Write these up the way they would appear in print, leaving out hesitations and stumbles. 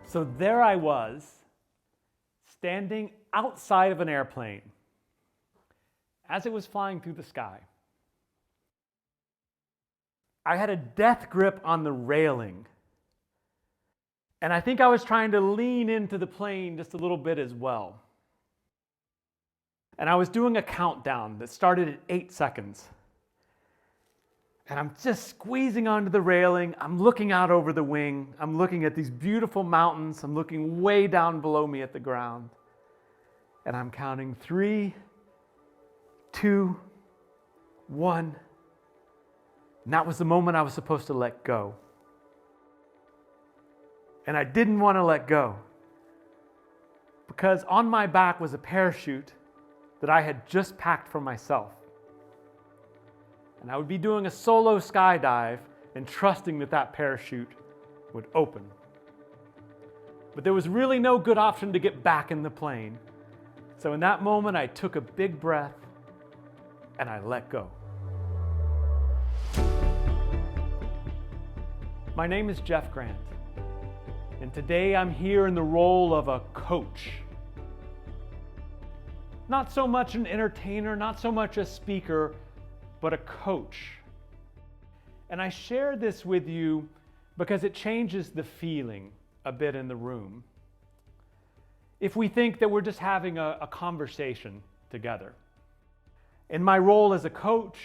So there I was, standing outside of an airplane as it was flying through the sky. I had a death grip on the railing, and I think I was trying to lean into the plane just a little bit as well. And I was doing a countdown that started at 8 seconds. And I'm just squeezing onto the railing. I'm looking out over the wing. I'm looking at these beautiful mountains. I'm looking way down below me at the ground. And I'm counting 3, 2, 1. And that was the moment I was supposed to let go. And I didn't want to let go, because on my back was a parachute that I had just packed for myself. And I would be doing a solo skydive and trusting that that parachute would open. But there was really no good option to get back in the plane. So in that moment, I took a big breath and I let go. My name is Jeff Grant, and today I'm here in the role of a coach. Not so much an entertainer, not so much a speaker, but a coach. And I share this with you because it changes the feeling a bit in the room. If we think that we're just having a conversation together. In my role as a coach,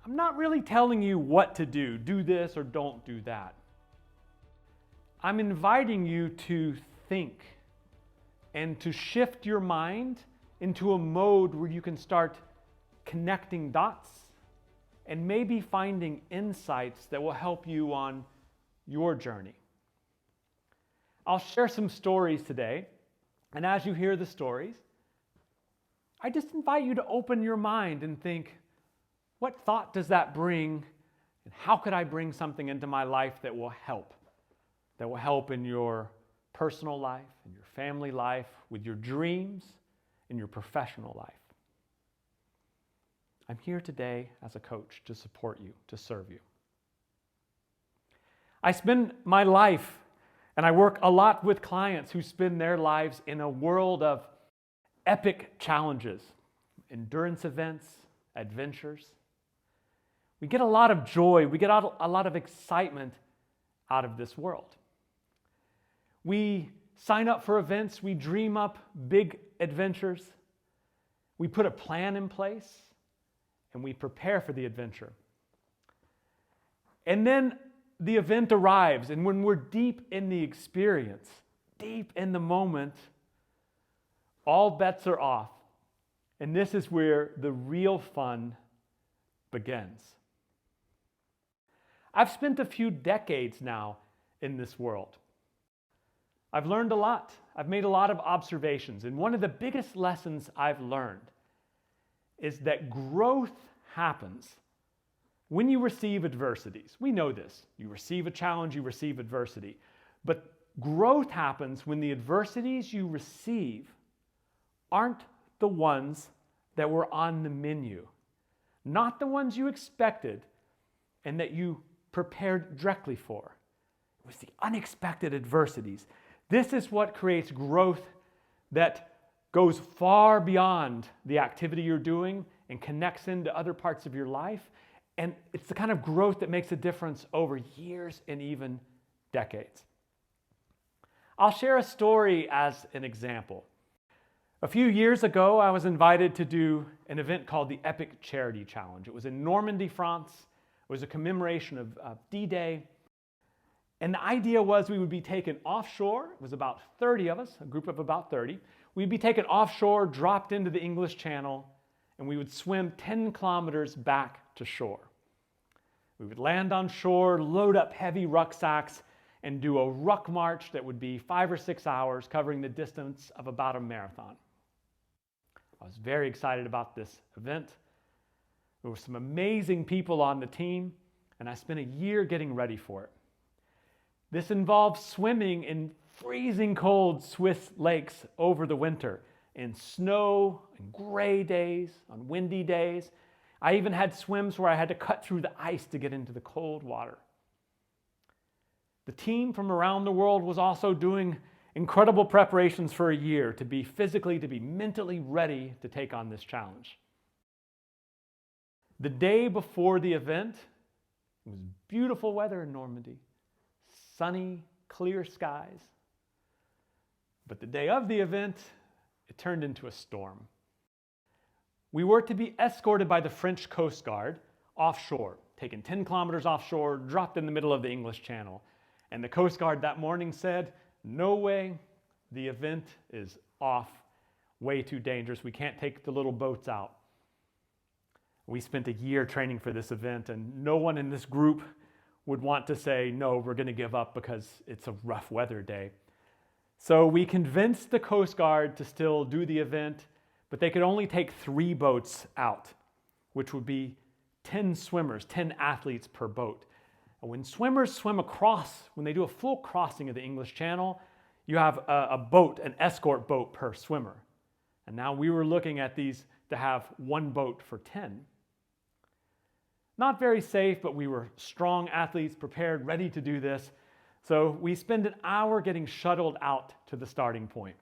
I'm not really telling you what to do this or don't do that. I'm inviting you to think and to shift your mind into a mode where you can start connecting dots and maybe finding insights that will help you on your journey. I'll share some stories today, and as you hear the stories, I just invite you to open your mind and think, what thought does that bring, and how could I bring something into my life that will help? That will help in your personal life, in your family life, with your dreams, in your professional life. I'm here today as a coach to support you, to serve you. I spend my life, and I work a lot with clients who spend their lives in a world of epic challenges, endurance events, adventures. We get a lot of joy, we get a lot of excitement out of this world. We sign up for events, we dream up big adventures, we put a plan in place, and we prepare for the adventure. And then the event arrives, and when we're deep in the experience, deep in the moment, all bets are off. And this is where the real fun begins. I've spent a few decades now in this world. I've learned a lot. I've made a lot of observations. And one of the biggest lessons I've learned is that growth happens when you receive adversities. We know this. You receive a challenge, you receive adversity. But growth happens when the adversities you receive aren't the ones that were on the menu, not the ones you expected and that you prepared directly for. It was the unexpected adversities. This is what creates growth that goes far beyond the activity you're doing and connects into other parts of your life. And it's the kind of growth that makes a difference over years and even decades. I'll share a story as an example. A few years ago, I was invited to do an event called the Epic Charity Challenge. It was in Normandy, France. It was a commemoration of D-Day. And the idea was we would be taken offshore. It was about 30 of us, a group of about 30. We'd be taken offshore, dropped into the English Channel, and we would swim 10 kilometers back to shore. We would land on shore, load up heavy rucksacks, and do a ruck march that would be 5 or 6 hours, covering the distance of about a marathon. I was very excited about this event. There were some amazing people on the team, and I spent a year getting ready for it. This involved swimming in freezing cold Swiss lakes over the winter, in snow and gray days, on windy days. I even had swims where I had to cut through the ice to get into the cold water. The team from around the world was also doing incredible preparations for a year to be mentally ready to take on this challenge. The day before the event, it was beautiful weather in Normandy, sunny, clear skies. But the day of the event, it turned into a storm. We were to be escorted by the French Coast Guard offshore, taken 10 kilometers offshore, dropped in the middle of the English Channel. And the Coast Guard that morning said, "No way, the event is off, way too dangerous. We can't take the little boats out." We spent a year training for this event, and no one in this group would want to say, "No, we're going to give up because it's a rough weather day." So we convinced the Coast Guard to still do the event, but they could only take 3 boats out, which would be 10 swimmers, 10 athletes per boat. And when swimmers swim across, when they do a full crossing of the English Channel, you have a boat, an escort boat per swimmer. And now we were looking at these to have 1 boat for 10. Not very safe, but we were strong athletes, prepared, ready to do this. So we spent an hour getting shuttled out to the starting point.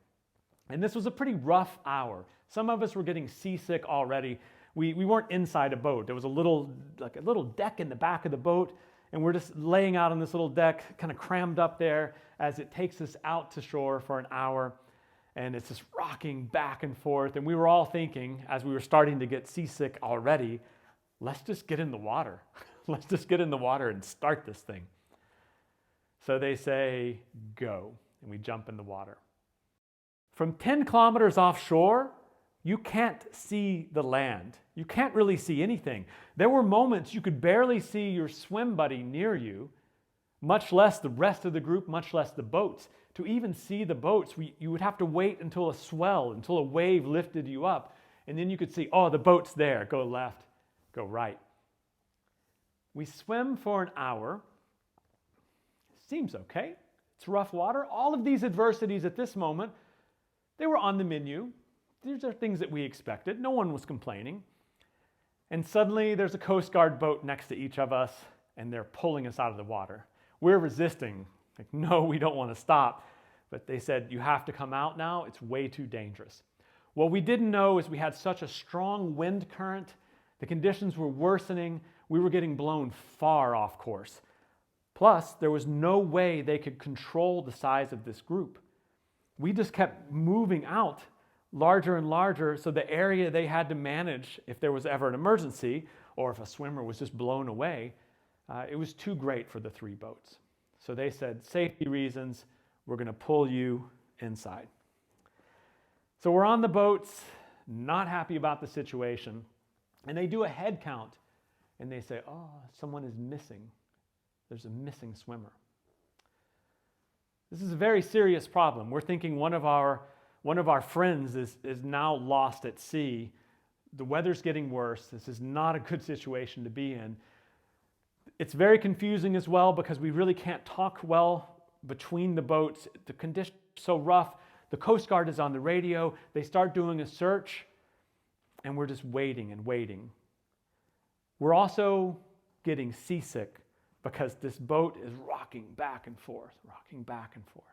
And this was a pretty rough hour. Some of us were getting seasick already. We weren't inside a boat. There was a little deck in the back of the boat, and we're just laying out on this little deck, kind of crammed up there as it takes us out to shore for an hour. And it's just rocking back and forth. And we were all thinking, as we were starting to get seasick already, let's just get in the water. Let's just get in the water and start this thing. So they say, go, and we jump in the water. From 10 kilometers offshore, you can't see the land. You can't really see anything. There were moments you could barely see your swim buddy near you, much less the rest of the group, much less the boats. To even see the boats, you would have to wait until a wave lifted you up, and then you could see, oh, the boat's there, go left, go right. We swim for an hour. Seems okay. It's rough water. All of these adversities at this moment, they were on the menu. These are things that we expected. No one was complaining. And suddenly there's a Coast Guard boat next to each of us, and they're pulling us out of the water. We're resisting. Like, no, we don't want to stop. But they said, you have to come out now. It's way too dangerous. What we didn't know is we had such a strong wind current. The conditions were worsening. We were getting blown far off course. Plus, there was no way they could control the size of this group. We just kept moving out larger and larger, so the area they had to manage if there was ever an emergency or if a swimmer was just blown away, it was too great for the 3 boats. So they said, safety reasons, we're going to pull you inside. So we're on the boats, not happy about the situation, and they do a head count, and they say, oh, someone is missing. There's a missing swimmer. This is a very serious problem. We're thinking one of our friends is now lost at sea. The weather's getting worse. This is not a good situation to be in. It's very confusing as well because we really can't talk well between the boats. The conditions are so rough. The Coast Guard is on the radio. They start doing a search, and we're just waiting and waiting. We're also getting seasick because this boat is rocking back and forth, rocking back and forth.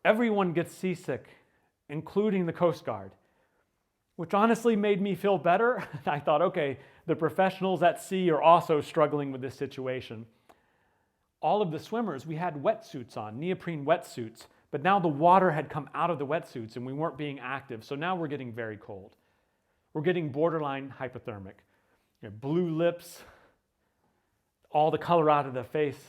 Everyone gets seasick, including the Coast Guard, which honestly made me feel better. I thought, okay, the professionals at sea are also struggling with this situation. All of the swimmers, we had wetsuits on, neoprene wetsuits, but now the water had come out of the wetsuits and we weren't being active, so now we're getting very cold. We're getting borderline hypothermic. Blue lips, all the color out of the face.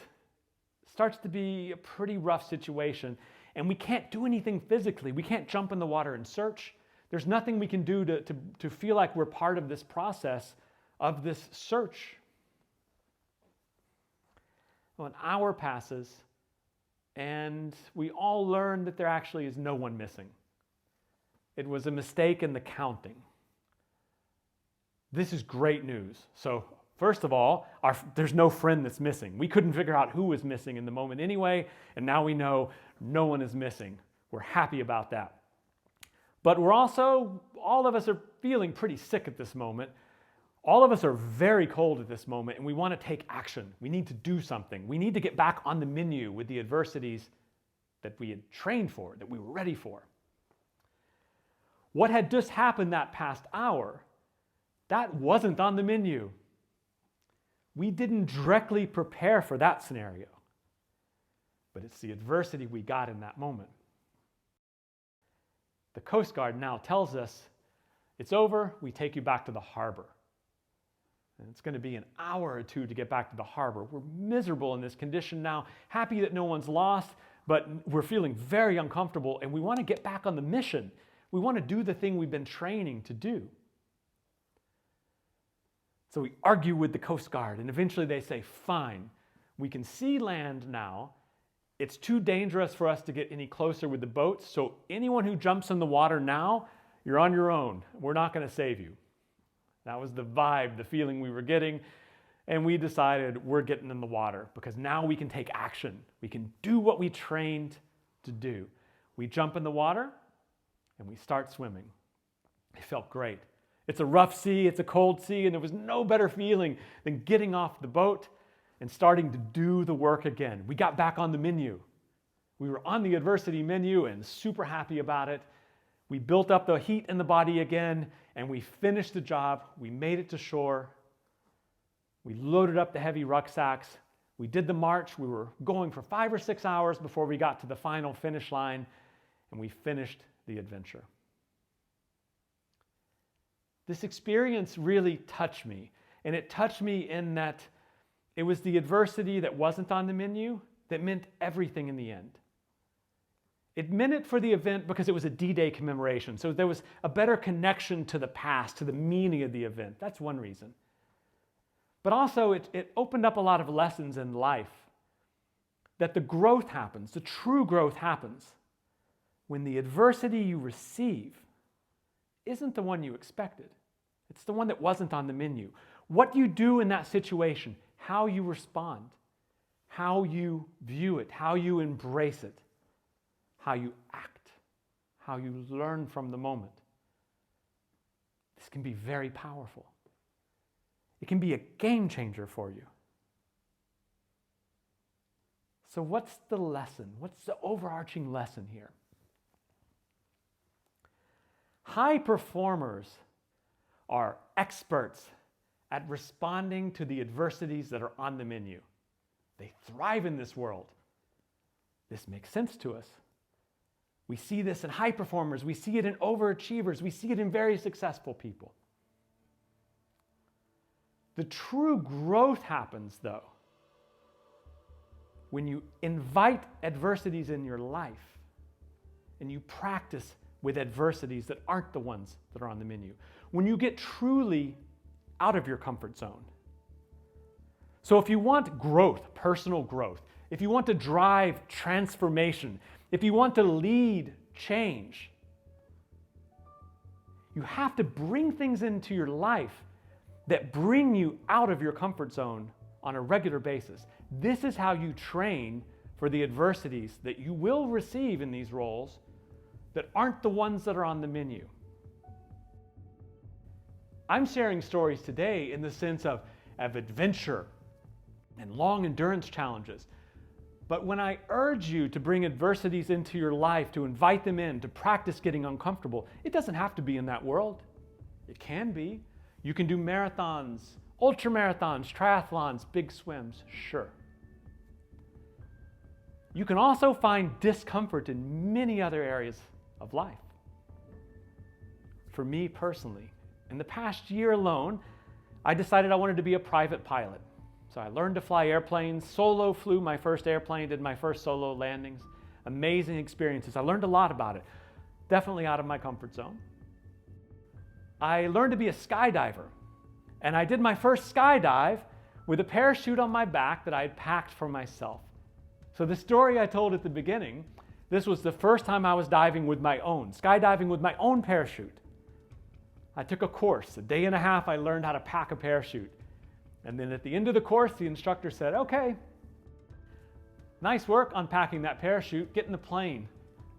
Starts to be a pretty rough situation, and we can't do anything physically. We can't jump in the water and search. There's nothing we can do to feel like we're part of this process of this search. Well, an hour passes, and we all learn that there actually is no one missing. It was a mistake in the counting. This is great news. So, first of all, there's no friend that's missing. We couldn't figure out who was missing in the moment anyway, and now we know no one is missing. We're happy about that. But we're also, all of us are feeling pretty sick at this moment. All of us are very cold at this moment and we want to take action. We need to do something. We need to get back on the menu with the adversities that we had trained for, that we were ready for. What had just happened that past hour, that wasn't on the menu. We didn't directly prepare for that scenario, but it's the adversity we got in that moment. The Coast Guard now tells us, it's over, we take you back to the harbor. And it's going to be an hour or two to get back to the harbor. We're miserable in this condition now, happy that no one's lost, but we're feeling very uncomfortable and we want to get back on the mission. We want to do the thing we've been training to do. So we argue with the Coast Guard and eventually they say, fine, we can see land now. It's too dangerous for us to get any closer with the boats, so anyone who jumps in the water now, you're on your own. We're not going to save you. That was the vibe, the feeling we were getting, and we decided we're getting in the water because now we can take action. We can do what we trained to do. We jump in the water and we start swimming. It felt great. It's a rough sea, it's a cold sea, and there was no better feeling than getting off the boat and starting to do the work again. We got back on the menu. We were on the adversity menu and super happy about it. We built up the heat in the body again and we finished the job. We made it to shore. We loaded up the heavy rucksacks. We did the march. We were going for 5 or 6 hours before we got to the final finish line and we finished the adventure. This experience really touched me, and it touched me in that it was the adversity that wasn't on the menu that meant everything in the end. It meant it for the event because it was a D-Day commemoration, so there was a better connection to the past, to the meaning of the event. That's one reason. But also it opened up a lot of lessons in life, that the growth happens, the true growth happens when the adversity you receive isn't the one you expected. It's the one that wasn't on the menu. What you do in that situation, how you respond, how you view it, how you embrace it, how you act, how you learn from the moment. This can be very powerful. It can be a game changer for you. So what's the lesson? What's the overarching lesson here? High performers are experts at responding to the adversities that are on the menu. They thrive in this world. This makes sense to us. We see this in high performers. We see it in overachievers. We see it in very successful people. The true growth happens, though, when you invite adversities in your life and you practice with adversities that aren't the ones that are on the menu. When you get truly out of your comfort zone. So if you want growth, personal growth, if you want to drive transformation, if you want to lead change, you have to bring things into your life that bring you out of your comfort zone on a regular basis. This is how you train for the adversities that you will receive in these roles that aren't the ones that are on the menu. I'm sharing stories today in the sense of adventure and long endurance challenges. But when I urge you to bring adversities into your life, to invite them in, to practice getting uncomfortable, it doesn't have to be in that world. It can be. You can do marathons, ultramarathons, triathlons, big swims, sure. You can also find discomfort in many other areas of life. For me personally, in the past year alone, I decided I wanted to be a private pilot. So I learned to fly airplanes, solo flew my first airplane, did my first solo landings. Amazing experiences. I learned a lot about it. Definitely out of my comfort zone. I learned to be a skydiver. And I did my first skydive with a parachute on my back that I had packed for myself. So the story I told at the beginning, this was the first time I was diving with my own, skydiving with my own parachute. I took a course. A day and a half I learned how to pack a parachute. And then at the end of the course, the instructor said, okay, nice work unpacking that parachute. Get in the plane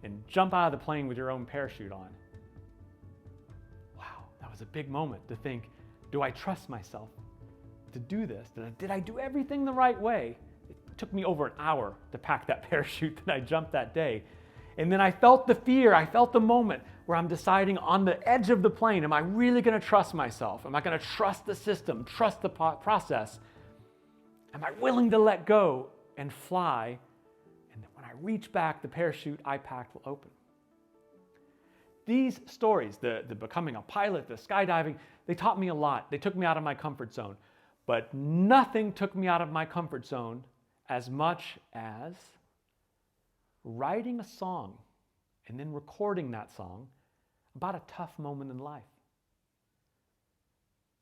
and jump out of the plane with your own parachute on. Wow, that was a big moment to think, Do I trust myself to do this? Did I do everything the right way? It took me over an hour to pack that parachute that I jumped that day. And then I felt the fear, I felt the moment where I'm deciding on the edge of the plane, am I really going to trust myself? Am I going to trust the system, trust the process? Am I willing to let go and fly? And when I reach back, the parachute I packed will open. These stories, the becoming a pilot, the skydiving, they taught me a lot. They took me out of my comfort zone. But nothing took me out of my comfort zone as much as writing a song and then recording that song about a tough moment in life.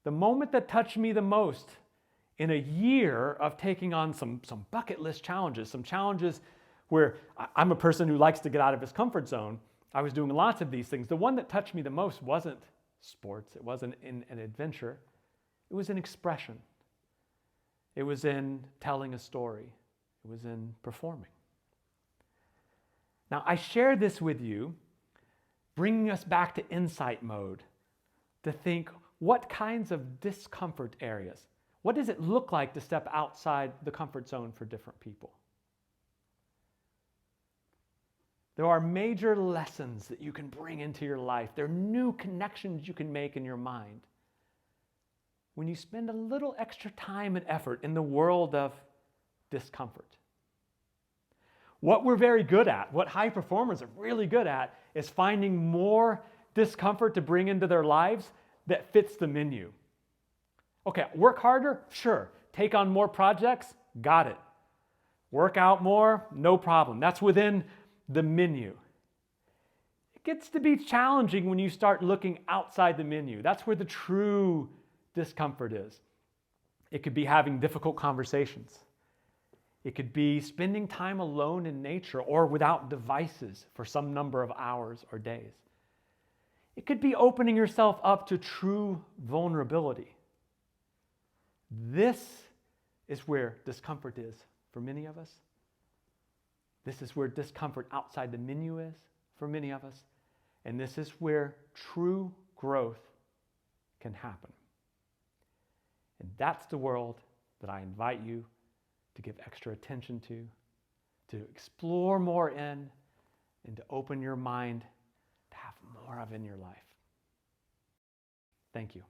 The moment that touched me the most in a year of taking on some bucket list challenges, some challenges where I'm a person who likes to get out of his comfort zone. I was doing lots of these things. The one that touched me the most wasn't sports. It wasn't in an adventure. It was in expression. It was in telling a story. It was in performing. Now, I share this with you, bringing us back to insight mode, to think what kinds of discomfort areas, what does it look like to step outside the comfort zone for different people? There are major lessons that you can bring into your life. There are new connections you can make in your mind when you spend a little extra time and effort in the world of discomfort. What we're very good at, what high performers are really good at, is finding more discomfort to bring into their lives that fits the menu. Okay, work harder? Sure. Take on more projects? Got it. Work out more? No problem. That's within the menu. It gets to be challenging when you start looking outside the menu. That's where the true discomfort is. It could be having difficult conversations. It could be spending time alone in nature or without devices for some number of hours or days. It could be opening yourself up to true vulnerability. This is where discomfort is for many of us. This is where discomfort outside the menu is for many of us. And this is where true growth can happen. And that's the world that I invite you to give extra attention to explore more in, and to open your mind to have more of in your life. Thank you.